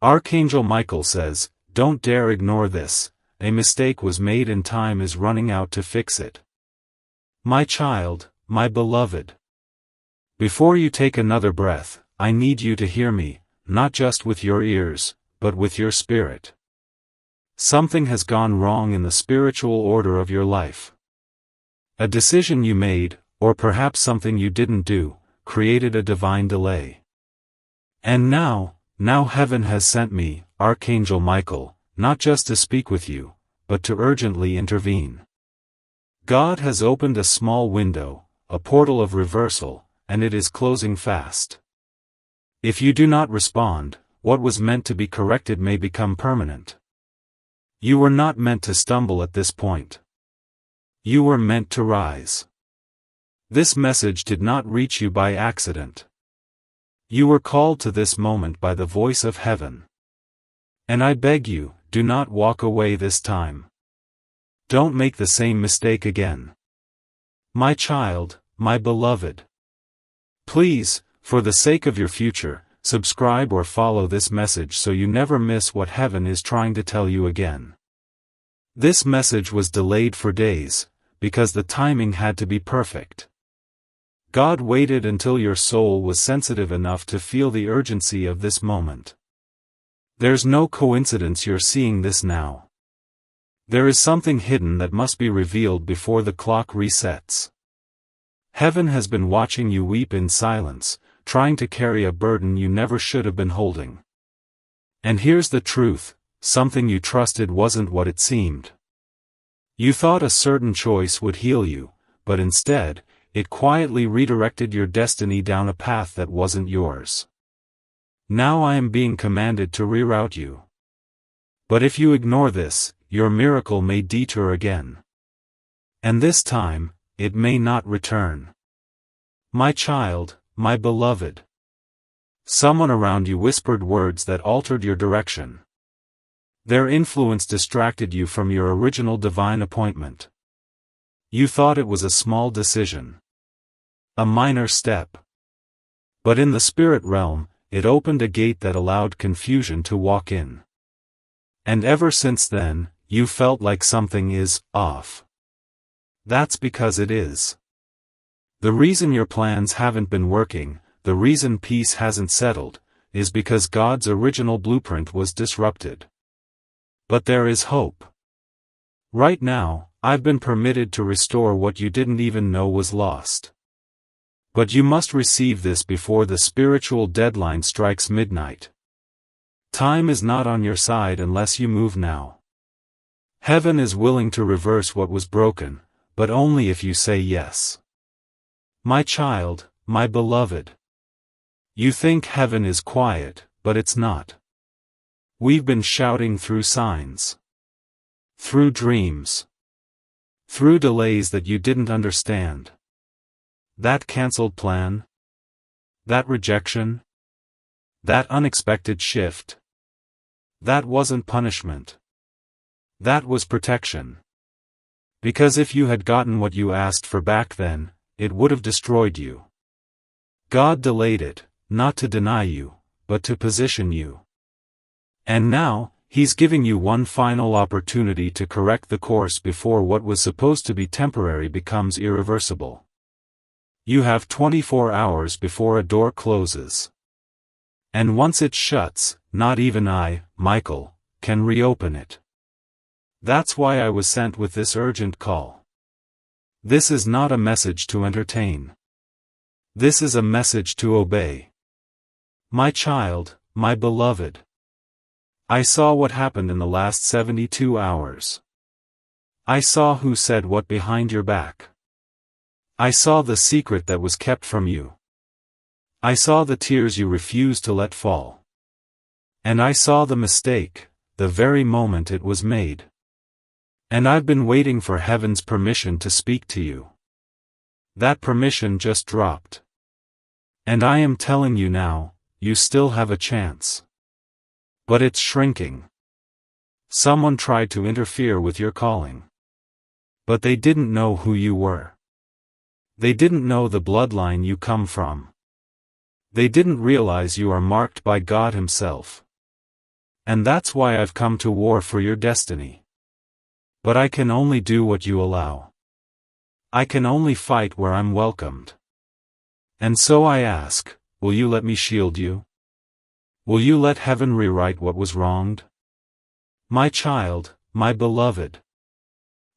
Archangel Michael says, "Don't dare ignore this. A mistake was made and time is running out to fix it. My child, my beloved. Before you take another breath, I need you to hear me, not just with your ears, but with your spirit. Something has gone wrong in the spiritual order of your life. A decision you made, or perhaps something you didn't do, created a divine delay. And now heaven has sent me, Archangel Michael, not just to speak with you, but to urgently intervene. God has opened a small window, a portal of reversal, and it is closing fast. If you do not respond, what was meant to be corrected may become permanent. You were not meant to stumble at this point. You were meant to rise. This message did not reach you by accident. You were called to this moment by the voice of heaven. And I beg you, do not walk away this time. Don't make the same mistake again. My child, my beloved. Please, for the sake of your future, subscribe or follow this message so you never miss what heaven is trying to tell you again. This message was delayed for days, because the timing had to be perfect. God waited until your soul was sensitive enough to feel the urgency of this moment. There's no coincidence you're seeing this now. There is something hidden that must be revealed before the clock resets. Heaven has been watching you weep in silence, trying to carry a burden you never should have been holding. And here's the truth, something you trusted wasn't what it seemed. You thought a certain choice would heal you, but instead, it quietly redirected your destiny down a path that wasn't yours. Now I am being commanded to reroute you. But if you ignore this, your miracle may detour again. And this time, it may not return. My child, my beloved. Someone around you whispered words that altered your direction. Their influence distracted you from your original divine appointment. You thought it was a small decision. A minor step. But in the spirit realm, it opened a gate that allowed confusion to walk in. And ever since then, you felt like something is off. That's because it is. The reason your plans haven't been working, the reason peace hasn't settled, is because God's original blueprint was disrupted. But there is hope. Right now, I've been permitted to restore what you didn't even know was lost. But you must receive this before the spiritual deadline strikes midnight. Time is not on your side unless you move now. Heaven is willing to reverse what was broken, but only if you say yes. My child, my beloved. You think heaven is quiet, but it's not. We've been shouting through signs. Through dreams. Through delays that you didn't understand. That cancelled plan? That rejection? That unexpected shift? That wasn't punishment. That was protection. Because if you had gotten what you asked for back then, it would have destroyed you. God delayed it, not to deny you, but to position you. And now, He's giving you one final opportunity to correct the course before what was supposed to be temporary becomes irreversible. You have 24 hours before a door closes. And once it shuts, not even I, Michael, can reopen it. That's why I was sent with this urgent call. This is not a message to entertain. This is a message to obey. My child, my beloved. I saw what happened in the last 72 hours. I saw who said what behind your back. I saw the secret that was kept from you. I saw the tears you refused to let fall. And I saw the mistake, the very moment it was made. And I've been waiting for heaven's permission to speak to you. That permission just dropped. And I am telling you now, you still have a chance. But it's shrinking. Someone tried to interfere with your calling. But they didn't know who you were. They didn't know the bloodline you come from. They didn't realize you are marked by God Himself. And that's why I've come to war for your destiny. But I can only do what you allow. I can only fight where I'm welcomed. And so I ask, will you let me shield you? Will you let heaven rewrite what was wronged? My child, my beloved.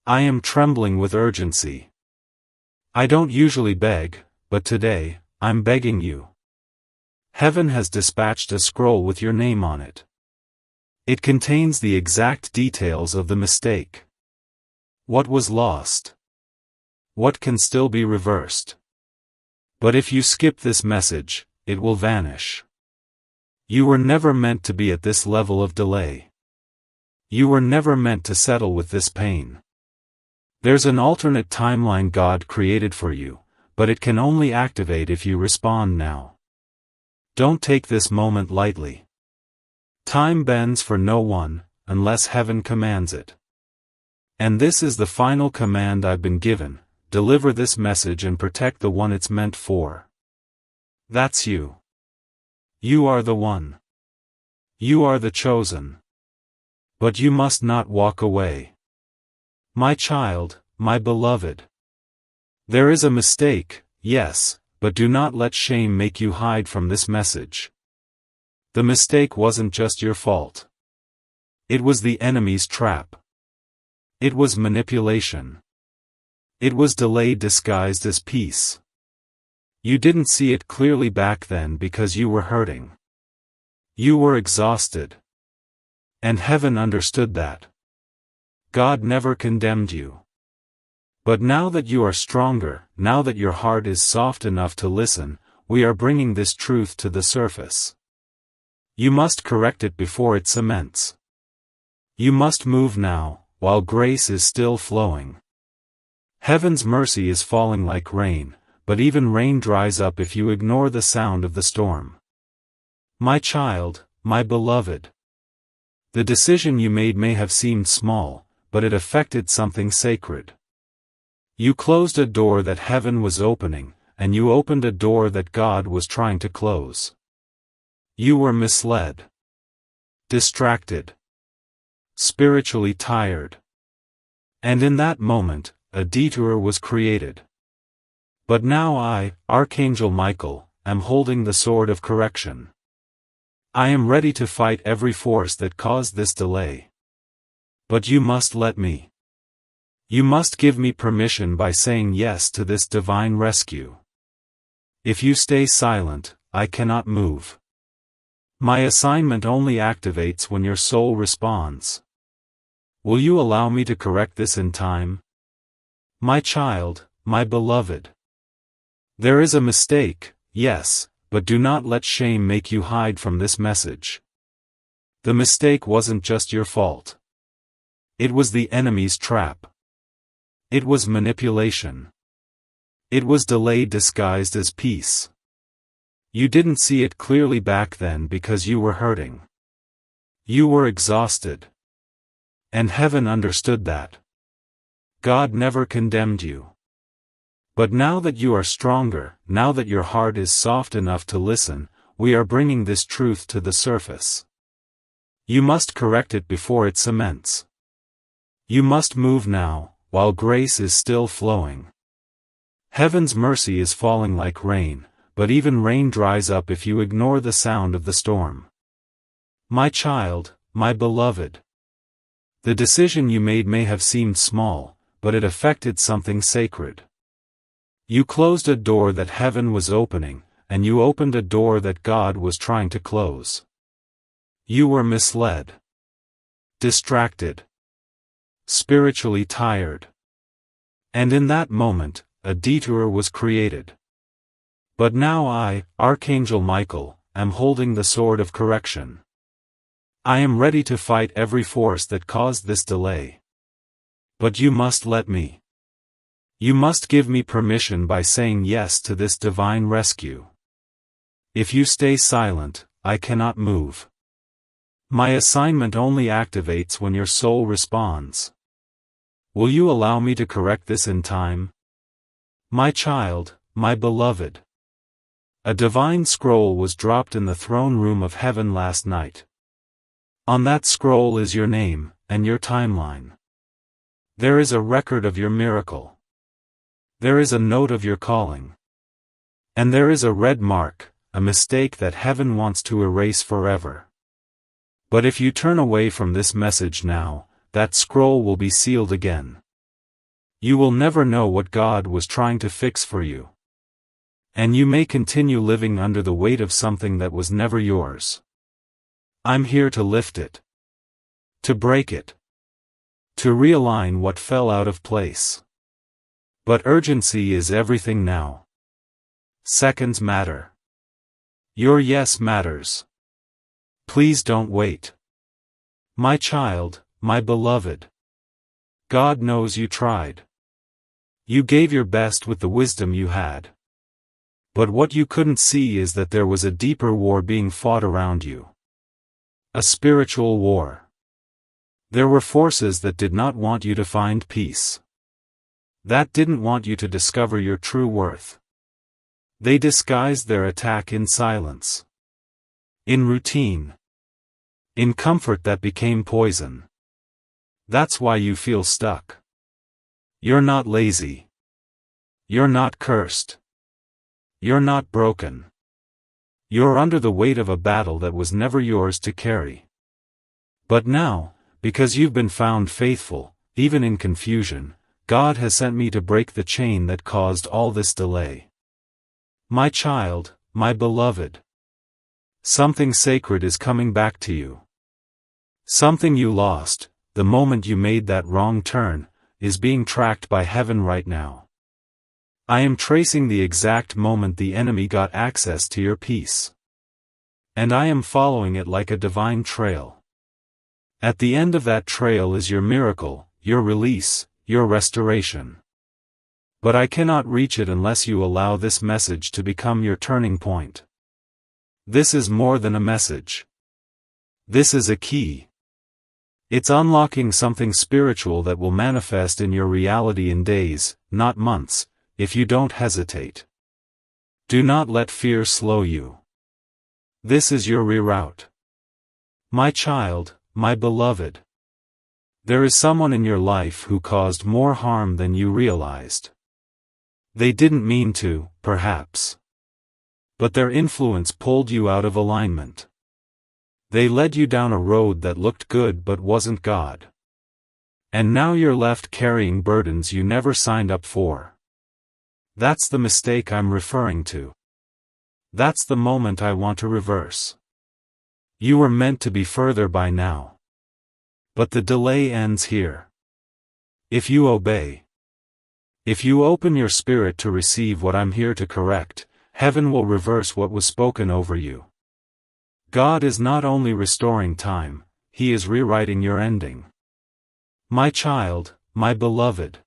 I am trembling with urgency. I don't usually beg, but today, I'm begging you. Heaven has dispatched a scroll with your name on it. It contains the exact details of the mistake. What was lost? What can still be reversed? But if you skip this message, it will vanish. You were never meant to be at this level of delay. You were never meant to settle with this pain. There's an alternate timeline God created for you, but it can only activate if you respond now. Don't take this moment lightly. Time bends for no one, unless heaven commands it. And this is the final command I've been given: deliver this message and protect the one it's meant for. That's you. You are the one. You are the chosen. But you must not walk away. My child, my beloved. There is a mistake, yes, but do not let shame make you hide from this message. The mistake wasn't just your fault. It was the enemy's trap. It was manipulation. It was delay disguised as peace. You didn't see it clearly back then because you were hurting. You were exhausted. And heaven understood that. God never condemned you. But now that you are stronger, now that your heart is soft enough to listen, we are bringing this truth to the surface. You must correct it before it cements. You must move now, while grace is still flowing. Heaven's mercy is falling like rain, but even rain dries up if you ignore the sound of the storm. My child, my beloved. The decision you made may have seemed small, but it affected something sacred. You closed a door that heaven was opening, and you opened a door that God was trying to close. You were misled, distracted, spiritually tired. And in that moment, a detour was created. But now I, Archangel Michael, am holding the sword of correction. I am ready to fight every force that caused this delay. But you must let me. You must give me permission by saying yes to this divine rescue. If you stay silent, I cannot move. My assignment only activates when your soul responds. Will you allow me to correct this in time? My child, my beloved. There is a mistake, yes, but do not let shame make you hide from this message. The mistake wasn't just your fault. It was the enemy's trap. It was manipulation. It was delay disguised as peace. You didn't see it clearly back then because you were hurting. You were exhausted. And heaven understood that. God never condemned you. But now that you are stronger, now that your heart is soft enough to listen, we are bringing this truth to the surface. You must correct it before it cements. You must move now, while grace is still flowing. Heaven's mercy is falling like rain, but even rain dries up if you ignore the sound of the storm. My child, my beloved. The decision you made may have seemed small, but it affected something sacred. You closed a door that heaven was opening, and you opened a door that God was trying to close. You were misled, distracted, spiritually tired. And in that moment, a detour was created. But now I, Archangel Michael, am holding the sword of correction. I am ready to fight every force that caused this delay. But you must let me. You must give me permission by saying yes to this divine rescue. If you stay silent, I cannot move. My assignment only activates when your soul responds. Will you allow me to correct this in time? My child, my beloved. A divine scroll was dropped in the throne room of heaven last night. On that scroll is your name, and your timeline. There is a record of your miracle. There is a note of your calling. And there is a red mark, a mistake that heaven wants to erase forever. But if you turn away from this message now, that scroll will be sealed again. You will never know what God was trying to fix for you. And you may continue living under the weight of something that was never yours. I'm here to lift it. To break it. To realign what fell out of place. But urgency is everything now. Seconds matter. Your yes matters. Please don't wait. My child, my beloved. God knows you tried. You gave your best with the wisdom you had. But what you couldn't see is that there was a deeper war being fought around you. A spiritual war. There were forces that did not want you to find peace. That didn't want you to discover your true worth. They disguised their attack in silence. In routine. In comfort that became poison. That's why you feel stuck. You're not lazy. You're not cursed. You're not broken. You're under the weight of a battle that was never yours to carry. But now, because you've been found faithful, even in confusion, God has sent me to break the chain that caused all this delay. My child, my beloved. Something sacred is coming back to you. Something you lost, the moment you made that wrong turn, is being tracked by heaven right now. I am tracing the exact moment the enemy got access to your peace. And I am following it like a divine trail. At the end of that trail is your miracle, your release, your restoration. But I cannot reach it unless you allow this message to become your turning point. This is more than a message. This is a key. It's unlocking something spiritual that will manifest in your reality in days, not months, if you don't hesitate. Do not let fear slow you. This is your reroute. My child, my beloved. There is someone in your life who caused more harm than you realized. They didn't mean to, perhaps. But their influence pulled you out of alignment. They led you down a road that looked good but wasn't God. And now you're left carrying burdens you never signed up for. That's the mistake I'm referring to. That's the moment I want to reverse. You were meant to be further by now. But the delay ends here. If you obey. If you open your spirit to receive what I'm here to correct, heaven will reverse what was spoken over you. God is not only restoring time, He is rewriting your ending. My child, my beloved.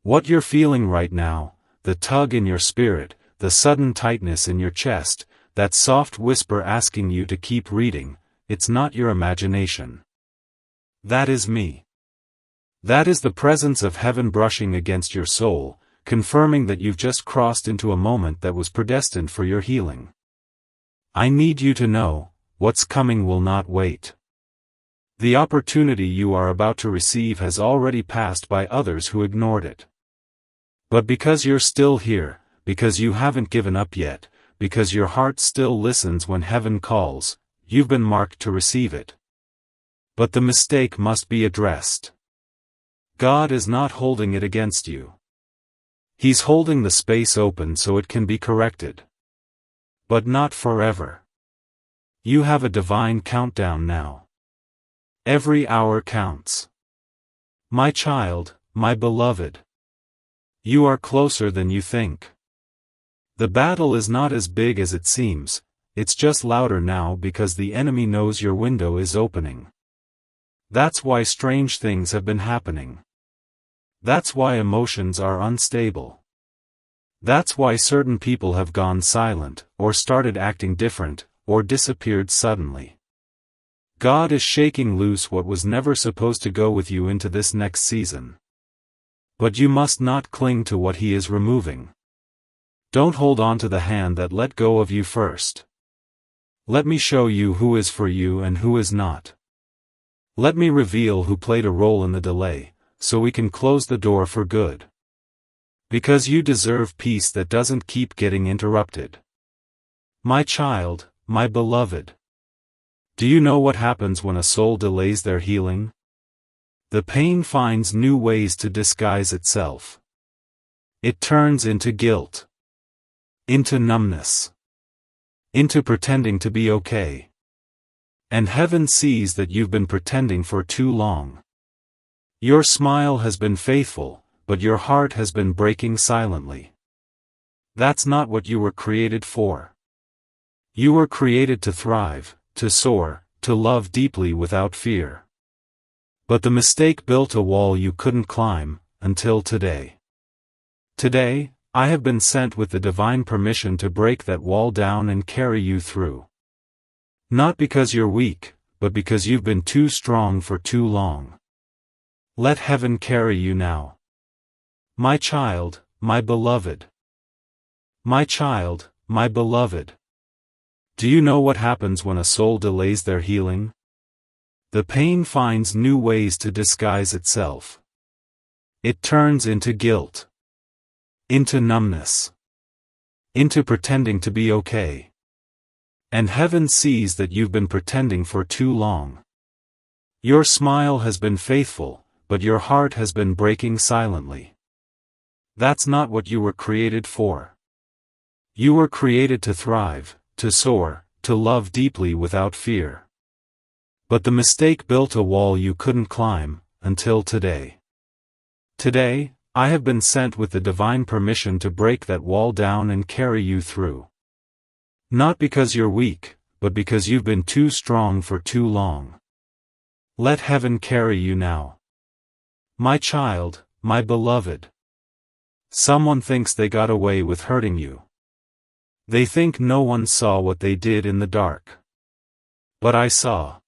What you're feeling right now, the tug in your spirit, the sudden tightness in your chest, that soft whisper asking you to keep reading, it's not your imagination. That is me. That is the presence of heaven brushing against your soul, confirming that you've just crossed into a moment that was predestined for your healing. I need you to know, what's coming will not wait. The opportunity you are about to receive has already passed by others who ignored it. But because you're still here, because you haven't given up yet, because your heart still listens when heaven calls, you've been marked to receive it. But the mistake must be addressed. God is not holding it against you. He's holding the space open so it can be corrected. But not forever. You have a divine countdown now. Every hour counts. My child, my beloved. You are closer than you think. The battle is not as big as it seems, it's just louder now because the enemy knows your window is opening. That's why strange things have been happening. That's why emotions are unstable. That's why certain people have gone silent, or started acting different, or disappeared suddenly. God is shaking loose what was never supposed to go with you into this next season. But you must not cling to what He is removing. Don't hold on to the hand that let go of you first. Let me show you who is for you and who is not. Let me reveal who played a role in the delay, so we can close the door for good. Because you deserve peace that doesn't keep getting interrupted. My child, my beloved. Do you know what happens when a soul delays their healing? The pain finds new ways to disguise itself. It turns into guilt. Into numbness. Into pretending to be okay. And heaven sees that you've been pretending for too long. Your smile has been faithful, but your heart has been breaking silently. That's not what you were created for. You were created to thrive, to soar, to love deeply without fear. But the mistake built a wall you couldn't climb, until today. Today, I have been sent with the divine permission to break that wall down and carry you through. Not because you're weak, but because you've been too strong for too long. Let heaven carry you now. My child, my beloved. My child, my beloved. Do you know what happens when a soul delays their healing? The pain finds new ways to disguise itself. It turns into guilt. Into numbness. Into pretending to be okay. And heaven sees that you've been pretending for too long. Your smile has been faithful, but your heart has been breaking silently. That's not what you were created for. You were created to thrive, to soar, to love deeply without fear. But the mistake built a wall you couldn't climb, until today. Today, I have been sent with the divine permission to break that wall down and carry you through. Not because you're weak, but because you've been too strong for too long. Let heaven carry you now. My child, my beloved. Someone thinks they got away with hurting you. They think no one saw what they did in the dark. But I saw.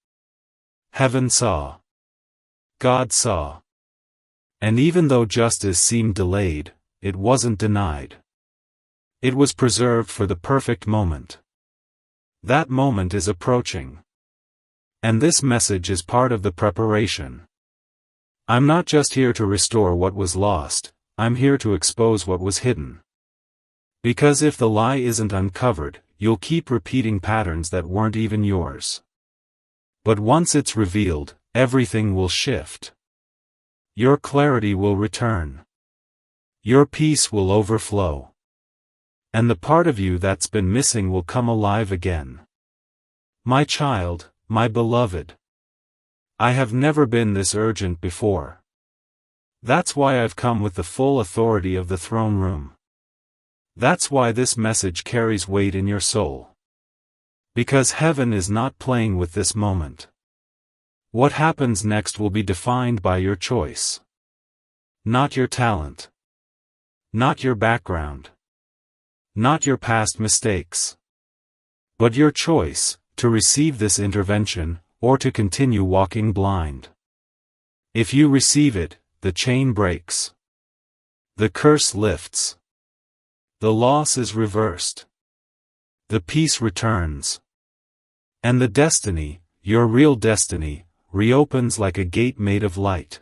Heaven saw. God saw. And even though justice seemed delayed, it wasn't denied. It was preserved for the perfect moment. That moment is approaching. And this message is part of the preparation. I'm not just here to restore what was lost, I'm here to expose what was hidden. Because if the lie isn't uncovered, you'll keep repeating patterns that weren't even yours. But once it's revealed, everything will shift. Your clarity will return. Your peace will overflow. And the part of you that's been missing will come alive again. My child, my beloved. I have never been this urgent before. That's why I've come with the full authority of the throne room. That's why this message carries weight in your soul. Because heaven is not playing with this moment. What happens next will be defined by your choice. Not your talent. Not your background. Not your past mistakes. But your choice, to receive this intervention, or to continue walking blind. If you receive it, the chain breaks. The curse lifts. The loss is reversed. The peace returns. And the destiny, your real destiny, reopens like a gate made of light.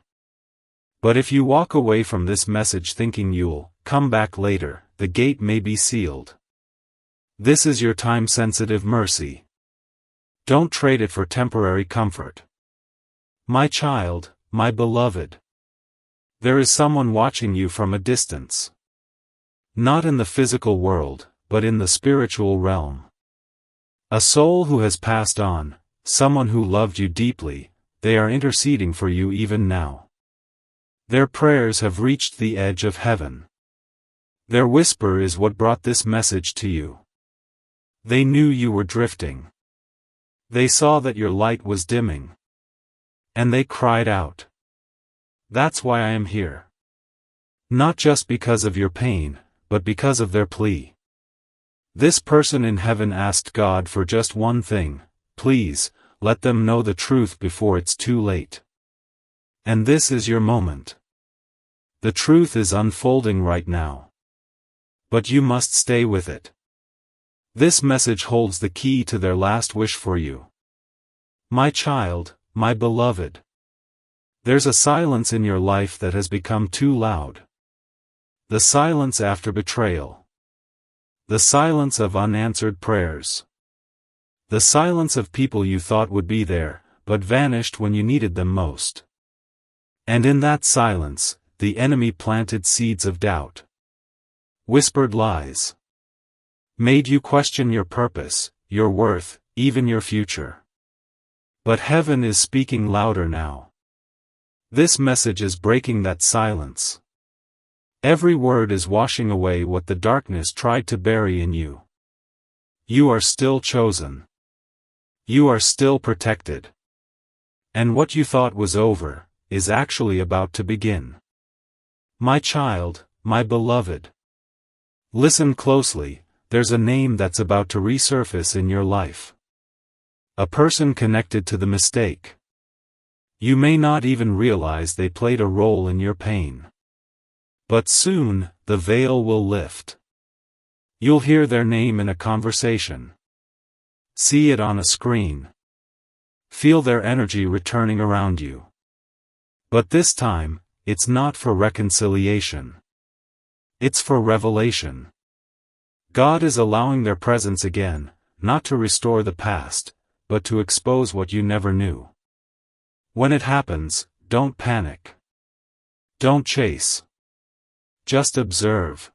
But if you walk away from this message thinking you'll come back later, the gate may be sealed. This is your time-sensitive mercy. Don't trade it for temporary comfort. My child, my beloved. There is someone watching you from a distance. Not in the physical world, but in the spiritual realm. A soul who has passed on, someone who loved you deeply, they are interceding for you even now. Their prayers have reached the edge of heaven. Their whisper is what brought this message to you. They knew you were drifting. They saw that your light was dimming. And they cried out. That's why I am here. Not just because of your pain, but because of their plea. This person in heaven asked God for just one thing: please, let them know the truth before it's too late. And this is your moment. The truth is unfolding right now. But you must stay with it. This message holds the key to their last wish for you. My child, my beloved. There's a silence in your life that has become too loud. The silence after betrayal. The silence of unanswered prayers. The silence of people you thought would be there, but vanished when you needed them most. And in that silence, the enemy planted seeds of doubt. Whispered lies. Made you question your purpose, your worth, even your future. But heaven is speaking louder now. This message is breaking that silence. Every word is washing away what the darkness tried to bury in you. You are still chosen. You are still protected. And what you thought was over, is actually about to begin. My child, my beloved. Listen closely, there's a name that's about to resurface in your life. A person connected to the mistake. You may not even realize they played a role in your pain. But soon, the veil will lift. You'll hear their name in a conversation. See it on a screen. Feel their energy returning around you. But this time, it's not for reconciliation. It's for revelation. God is allowing their presence again, not to restore the past, but to expose what you never knew. When it happens, don't panic. Don't chase. Just observe.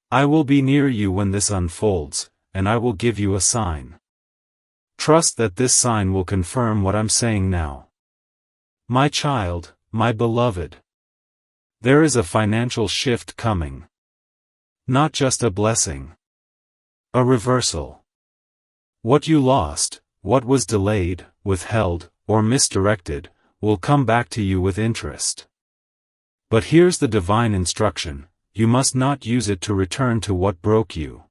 I will be near you when this unfolds, and I will give you a sign. Trust that this sign will confirm what I'm saying now. My child, my beloved. There is a financial shift coming. Not just a blessing. A reversal. What you lost, what was delayed, withheld, or misdirected, will come back to you with interest. But here's the divine instruction, you must not use it to return to what broke you.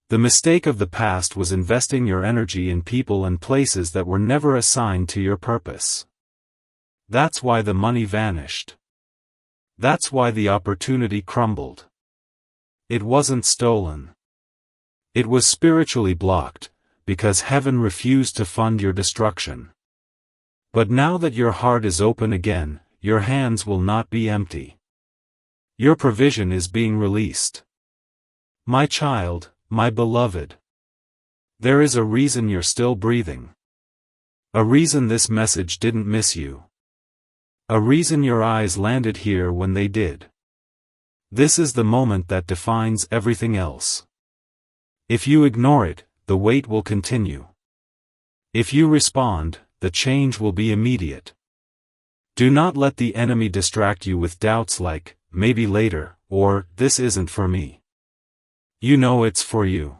The mistake of the past was investing your energy in people and places that were never assigned to your purpose. That's why the money vanished. That's why the opportunity crumbled. It wasn't stolen. It was spiritually blocked, because heaven refused to fund your destruction. But now that your heart is open again, your hands will not be empty. Your provision is being released. My child, my beloved. There is a reason you're still breathing. A reason this message didn't miss you. A reason your eyes landed here when they did. This is the moment that defines everything else. If you ignore it, the wait will continue. If you respond, the change will be immediate. Do not let the enemy distract you with doubts like, maybe later, or, this isn't for me. You know it's for you.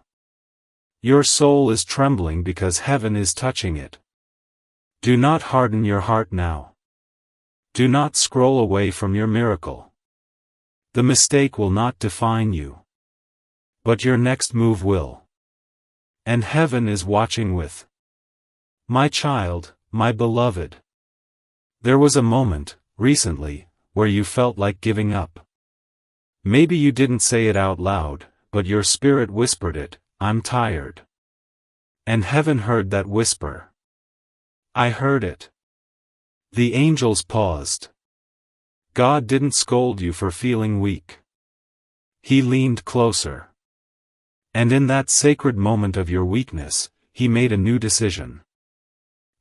Your soul is trembling because heaven is touching it. Do not harden your heart now. Do not scroll away from your miracle. The mistake will not define you. But your next move will. And heaven is watching with. My child, my beloved. There was a moment, recently, where you felt like giving up. Maybe you didn't say it out loud, but your spirit whispered it, I'm tired. And heaven heard that whisper. I heard it. The angels paused. God didn't scold you for feeling weak. He leaned closer. And in that sacred moment of your weakness, He made a new decision.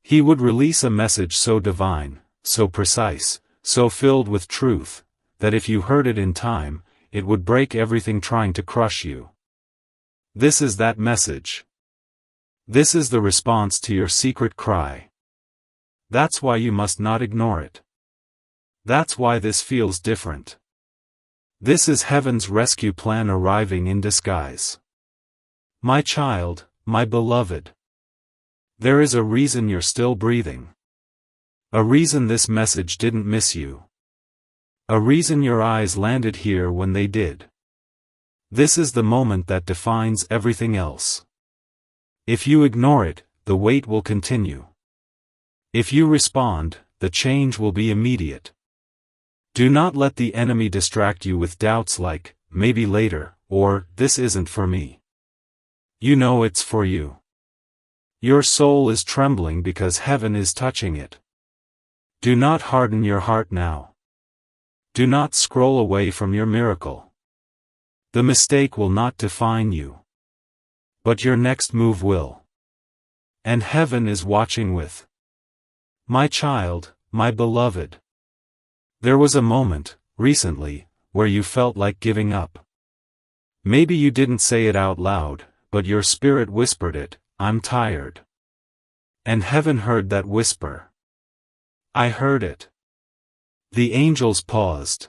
He would release a message so divine, so precise, so filled with truth, that if you heard it in time, it would break everything trying to crush you. This is that message. This is the response to your secret cry. That's why you must not ignore it. That's why this feels different. This is heaven's rescue plan arriving in disguise. My child, my beloved. There is a reason you're still breathing. A reason this message didn't miss you. A reason your eyes landed here when they did. This is the moment that defines everything else. If you ignore it, the wait will continue. If you respond, the change will be immediate. Do not let the enemy distract you with doubts like, maybe later, or, this isn't for me. You know it's for you. Your soul is trembling because heaven is touching it. Do not harden your heart now. Do not scroll away from your miracle. The mistake will not define you. But your next move will. And heaven is watching with. My child, my beloved. There was a moment, recently, where you felt like giving up. Maybe you didn't say it out loud, but your spirit whispered it, I'm tired. And heaven heard that whisper. I heard it. The angels paused.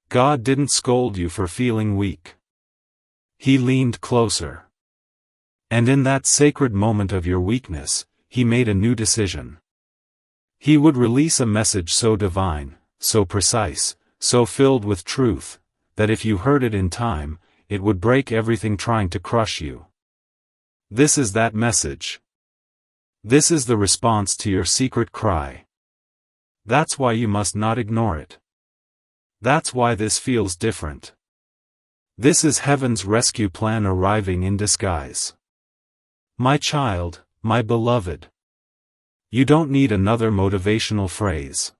God didn't scold you for feeling weak. He leaned closer. And in that sacred moment of your weakness, he made a new decision. He would release a message so divine, so precise, so filled with truth, that if you heard it in time, it would break everything trying to crush you. This is that message. This is the response to your secret cry. That's why you must not ignore it. That's why this feels different. This is heaven's rescue plan arriving in disguise. My child, my beloved. You don't need another motivational phrase.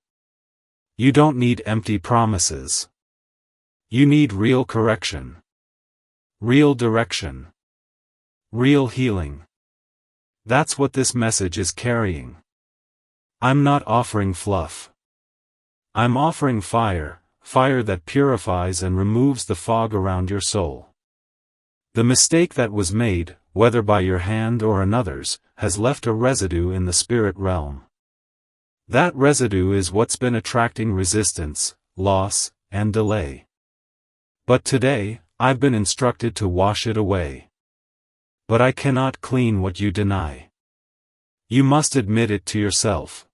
You don't need empty promises. You need real correction. Real direction. Real healing. That's what this message is carrying. I'm not offering fluff. I'm offering fire, fire that purifies and removes the fog around your soul. The mistake that was made, whether by your hand or another's, has left a residue in the spirit realm. That residue is what's been attracting resistance, loss, and delay. But today, I've been instructed to wash it away. But I cannot clean what you deny. You must admit it to yourself.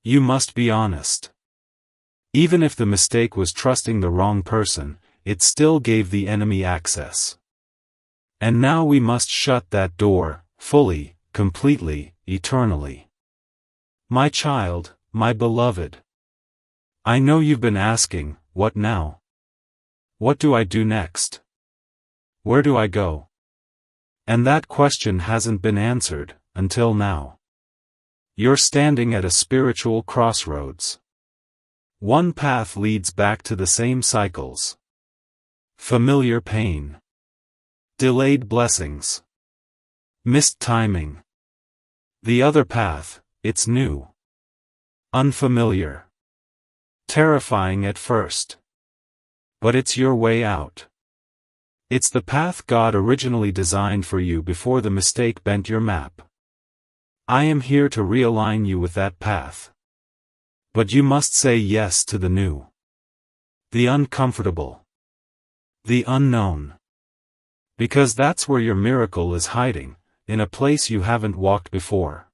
You must be honest. Even if the mistake was trusting the wrong person, it still gave the enemy access. And now we must shut that door, fully, completely, eternally. My child, my beloved. I know you've been asking, what now? What do I do next? Where do I go? And that question hasn't been answered, until now. You're standing at a spiritual crossroads. One path leads back to the same cycles. Familiar pain. Delayed blessings. Missed timing. The other path, it's new. Unfamiliar. Terrifying at first. But it's your way out. It's the path God originally designed for you before the mistake bent your map. I am here to realign you with that path. But you must say yes to the new. The uncomfortable. The unknown. Because that's where your miracle is hiding, in a place you haven't walked before.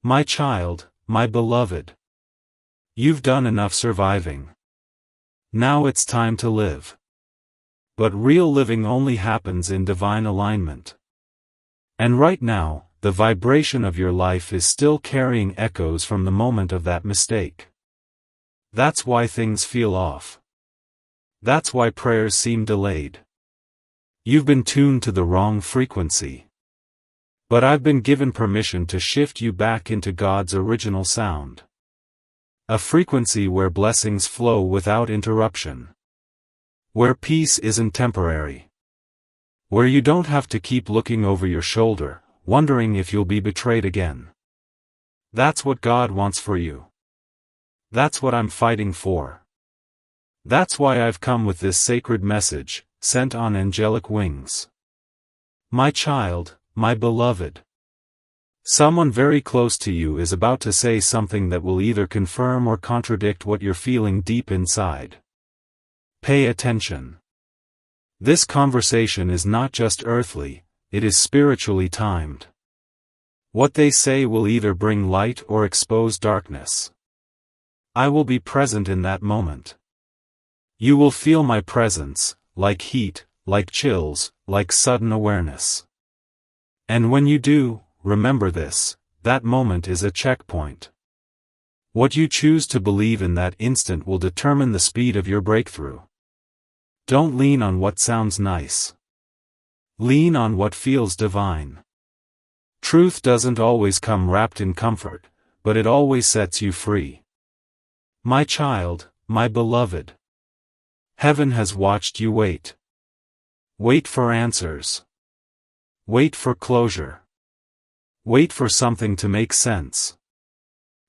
My child, my beloved. You've done enough surviving. Now it's time to live. But real living only happens in divine alignment. And right now, the vibration of your life is still carrying echoes from the moment of that mistake. That's why things feel off. That's why prayers seem delayed. You've been tuned to the wrong frequency. But I've been given permission to shift you back into God's original sound. A frequency where blessings flow without interruption. Where peace isn't temporary. Where you don't have to keep looking over your shoulder, wondering if you'll be betrayed again. That's what God wants for you. That's what I'm fighting for. That's why I've come with this sacred message, sent on angelic wings. My child, my beloved. Someone very close to you is about to say something that will either confirm or contradict what you're feeling deep inside. Pay attention. This conversation is not just earthly, it is spiritually timed. What they say will either bring light or expose darkness. I will be present in that moment. You will feel my presence, like heat, like chills, like sudden awareness. And when you do, remember this, that moment is a checkpoint. What you choose to believe in that instant will determine the speed of your breakthrough. Don't lean on what sounds nice. Lean on what feels divine. Truth doesn't always come wrapped in comfort, but it always sets you free. My child, my beloved. Heaven has watched you wait. Wait for answers. Wait for closure. Wait for something to make sense.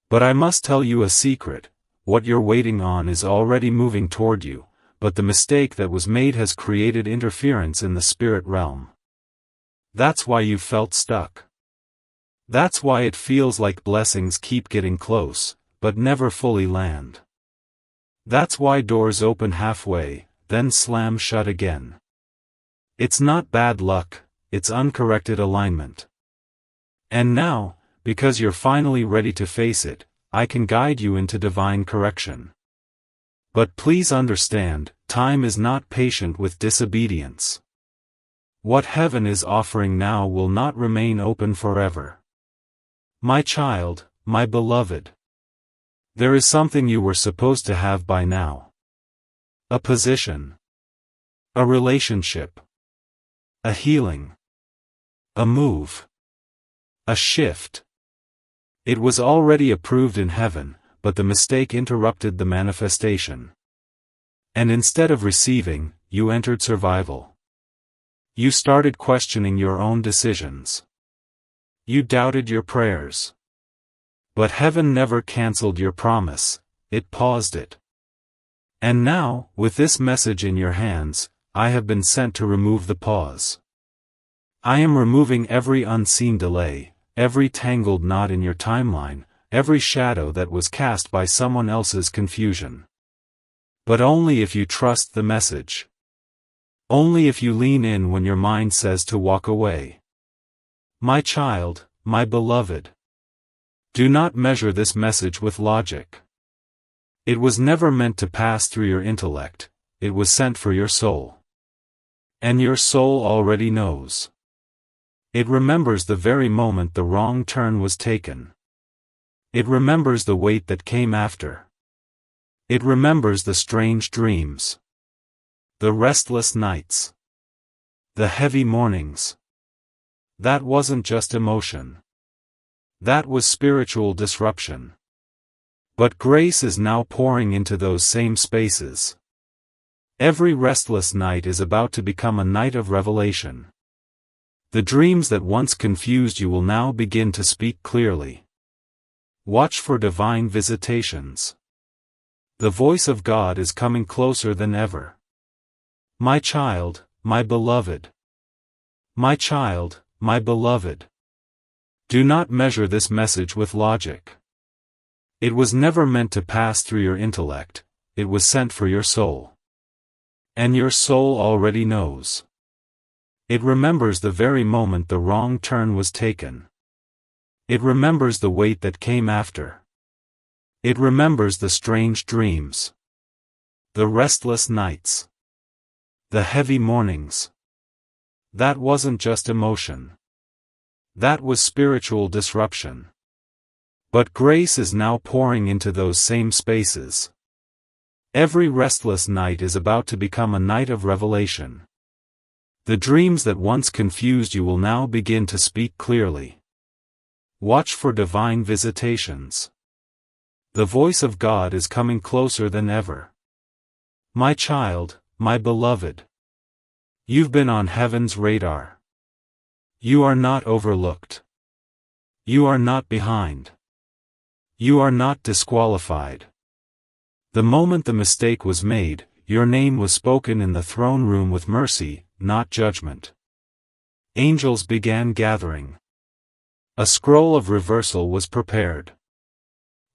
But I must tell you a secret: what you're waiting on is already moving toward you, but the mistake that was made has created interference in the spirit realm. That's why you felt stuck. That's why it feels like blessings keep getting close, but never fully land. That's why doors open halfway, then slam shut again. It's not bad luck, it's uncorrected alignment. And now, because you're finally ready to face it, I can guide you into divine correction. But please understand, time is not patient with disobedience. What heaven is offering now will not remain open forever. My child, my beloved. There is something you were supposed to have by now. A position. A relationship. A healing. A move. A shift. It was already approved in heaven, but the mistake interrupted the manifestation. And instead of receiving, you entered survival. You started questioning your own decisions. You doubted your prayers. But heaven never canceled your promise, it paused it. And now, with this message in your hands, I have been sent to remove the pause. I am removing every unseen delay, every tangled knot in your timeline, every shadow that was cast by someone else's confusion. But only if you trust the message. Only if you lean in when your mind says to walk away. My child, my beloved. Do not measure this message with logic. It was never meant to pass through your intellect, it was sent for your soul. And your soul already knows. It remembers the very moment the wrong turn was taken. It remembers the weight that came after. It remembers the strange dreams. The restless nights. The heavy mornings. That wasn't just emotion. That was spiritual disruption. But grace is now pouring into those same spaces. Every restless night is about to become a night of revelation. The dreams that once confused you will now begin to speak clearly. Watch for divine visitations. The voice of God is coming closer than ever. My child, my beloved. My child, my beloved. Do not measure this message with logic. It was never meant to pass through your intellect, it was sent for your soul. And your soul already knows. It remembers the very moment the wrong turn was taken. It remembers the weight that came after. It remembers the strange dreams. The restless nights. The heavy mornings. That wasn't just emotion. That was spiritual disruption. But grace is now pouring into those same spaces. Every restless night is about to become a night of revelation. The dreams that once confused you will now begin to speak clearly. Watch for divine visitations. The voice of God is coming closer than ever. My child, my beloved. You've been on heaven's radar. You are not overlooked. You are not behind. You are not disqualified. The moment the mistake was made, your name was spoken in the throne room with mercy, not judgment. Angels began gathering. A scroll of reversal was prepared.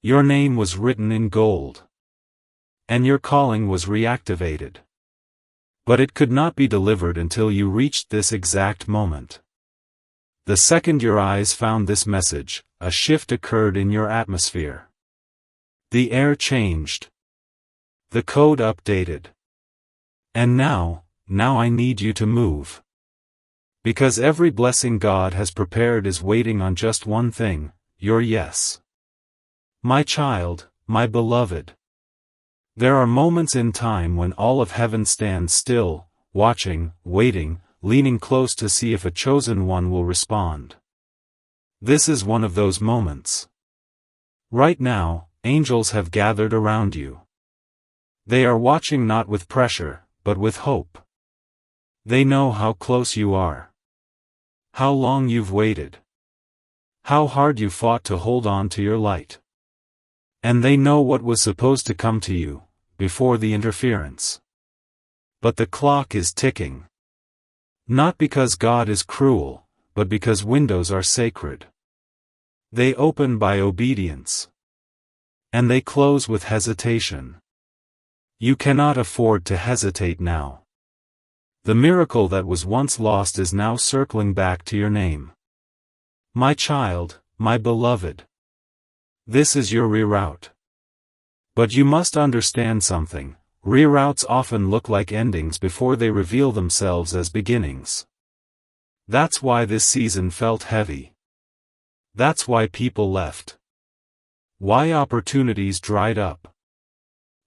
Your name was written in gold. And your calling was reactivated. But it could not be delivered until you reached this exact moment. The second your eyes found this message, a shift occurred in your atmosphere. The air changed. The code updated. And now I need you to move. Because every blessing God has prepared is waiting on just one thing, your yes. My child, my beloved. There are moments in time when all of heaven stands still, watching, waiting, leaning close to see if a chosen one will respond. This is one of those moments. Right now, angels have gathered around you. They are watching not with pressure, but with hope. They know how close you are. How long you've waited. How hard you fought to hold on to your light. And they know what was supposed to come to you, before the interference. But the clock is ticking. Not because God is cruel, but because windows are sacred. They open by obedience. And they close with hesitation. You cannot afford to hesitate now. The miracle that was once lost is now circling back to your name. My child, my beloved. This is your reroute. But you must understand something. Reroutes often look like endings before they reveal themselves as beginnings. That's why this season felt heavy. That's why people left. Why opportunities dried up.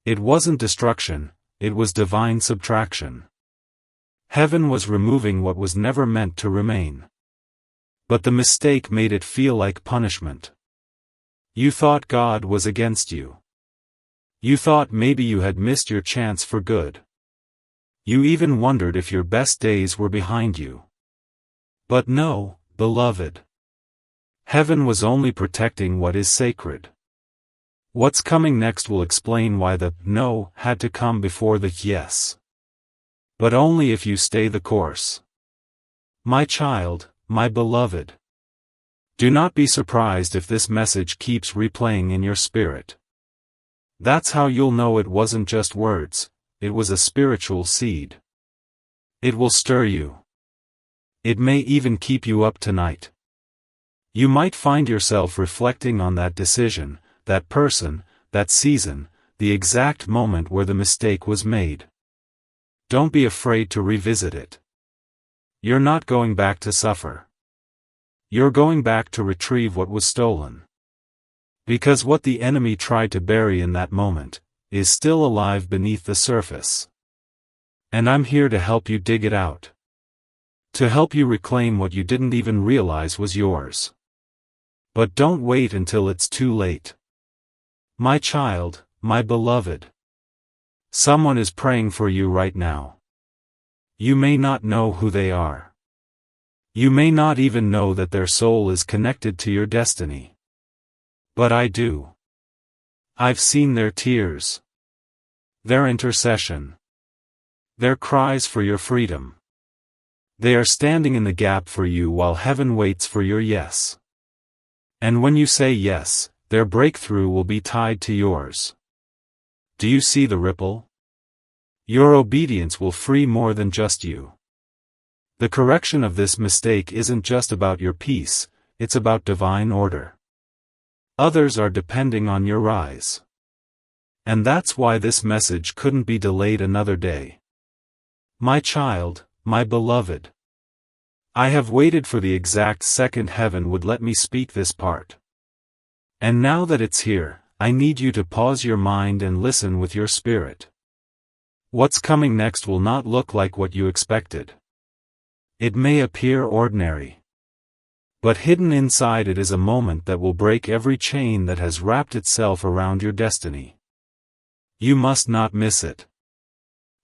It wasn't destruction, it was divine subtraction. Heaven was removing what was never meant to remain. But the mistake made it feel like punishment. You thought God was against you. You thought maybe you had missed your chance for good. You even wondered if your best days were behind you. But no, beloved. Heaven was only protecting what is sacred. What's coming next will explain why the no had to come before the yes. But only if you stay the course. My child, my beloved. Do not be surprised if this message keeps replaying in your spirit. That's how you'll know it wasn't just words, it was a spiritual seed. It will stir you. It may even keep you up tonight. You might find yourself reflecting on that decision, that person, that season, the exact moment where the mistake was made. Don't be afraid to revisit it. You're not going back to suffer. You're going back to retrieve what was stolen. Because what the enemy tried to bury in that moment is still alive beneath the surface. And I'm here to help you dig it out. To help you reclaim what you didn't even realize was yours. But don't wait until it's too late. My child, my beloved. Someone is praying for you right now. You may not know who they are. You may not even know that their soul is connected to your destiny. But I do. I've seen their tears. Their intercession. Their cries for your freedom. They are standing in the gap for you while heaven waits for your yes. And when you say yes, their breakthrough will be tied to yours. Do you see the ripple? Your obedience will free more than just you. The correction of this mistake isn't just about your peace, it's about divine order. Others are depending on your rise. And that's why this message couldn't be delayed another day. My child, my beloved. I have waited for the exact second heaven would let me speak this part. And now that it's here, I need you to pause your mind and listen with your spirit. What's coming next will not look like what you expected. It may appear ordinary. But hidden inside it is a moment that will break every chain that has wrapped itself around your destiny. You must not miss it.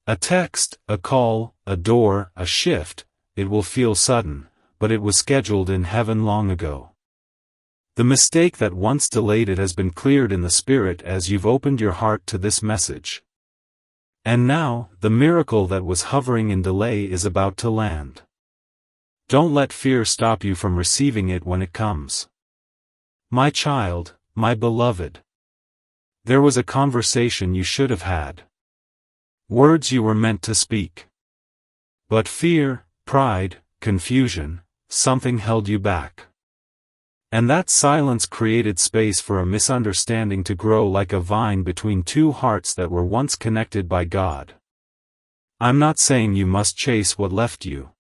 A text, a call, a door, a shift, it will feel sudden, but it was scheduled in heaven long ago. The mistake that once delayed it has been cleared in the spirit as you've opened your heart to this message. And now, the miracle that was hovering in delay is about to land. Don't let fear stop you from receiving it when it comes. My child, my beloved. There was a conversation you should have had. Words you were meant to speak. But fear, pride, confusion, something held you back. And that silence created space for a misunderstanding to grow like a vine between two hearts that were once connected by God. I'm not saying you must chase what left you.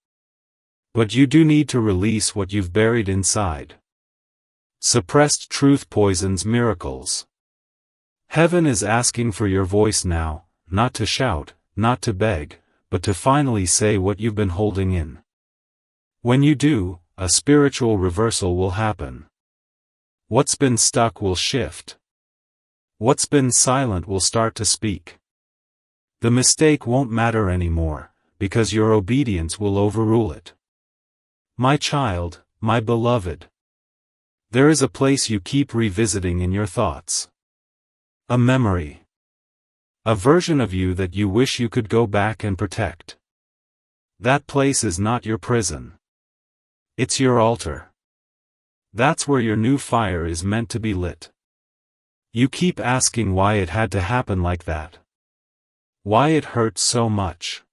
But you do need to release what you've buried inside. Suppressed truth poisons miracles. Heaven is asking for your voice now, not to shout, not to beg, but to finally say what you've been holding in. When you do, a spiritual reversal will happen. What's been stuck will shift. What's been silent will start to speak. The mistake won't matter anymore, because your obedience will overrule it. My child, my beloved. There is a place you keep revisiting in your thoughts. A memory. A version of you that you wish you could go back and protect. That place is not your prison. It's your altar. That's where your new fire is meant to be lit. You keep asking why it had to happen like that. Why it hurt so much.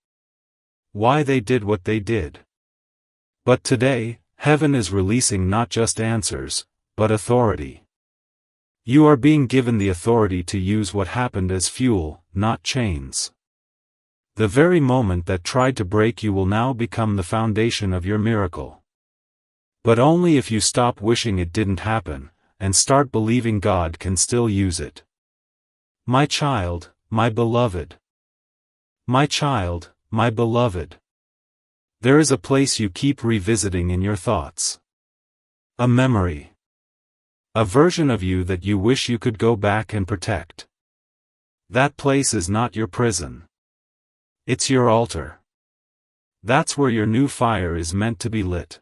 Why they did what they did. But today, heaven is releasing not just answers, but authority. You are being given the authority to use what happened as fuel, not chains. The very moment that tried to break you will now become the foundation of your miracle. But only if you stop wishing it didn't happen, and start believing God can still use it. My child, my beloved. My child, my beloved. There is a place you keep revisiting in your thoughts. A memory. A version of you that you wish you could go back and protect. That place is not your prison. It's your altar. That's where your new fire is meant to be lit.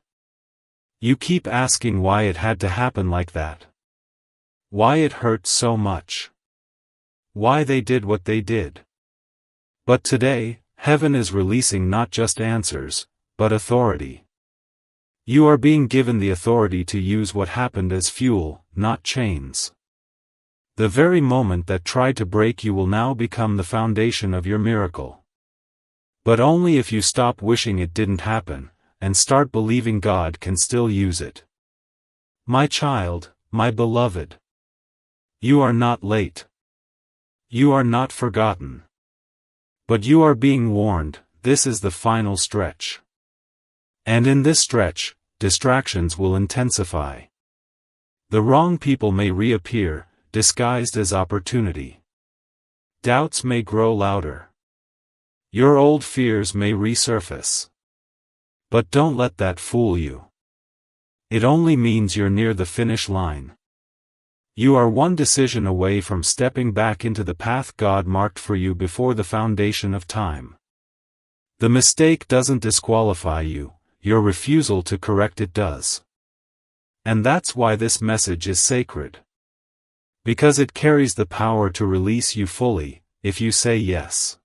You keep asking why it had to happen like that. Why it hurt so much. Why they did what they did. But today, heaven is releasing not just answers, but authority. You are being given the authority to use what happened as fuel, not chains. The very moment that tried to break you will now become the foundation of your miracle. But only if you stop wishing it didn't happen, and start believing God can still use it. My child, my beloved. You are not late. You are not forgotten. But you are being warned, this is the final stretch. And in this stretch, distractions will intensify. The wrong people may reappear, disguised as opportunity. Doubts may grow louder. Your old fears may resurface. But don't let that fool you. It only means you're near the finish line. You are one decision away from stepping back into the path God marked for you before the foundation of time. The mistake doesn't disqualify you, your refusal to correct it does. And that's why this message is sacred. Because it carries the power to release you fully, if you say yes.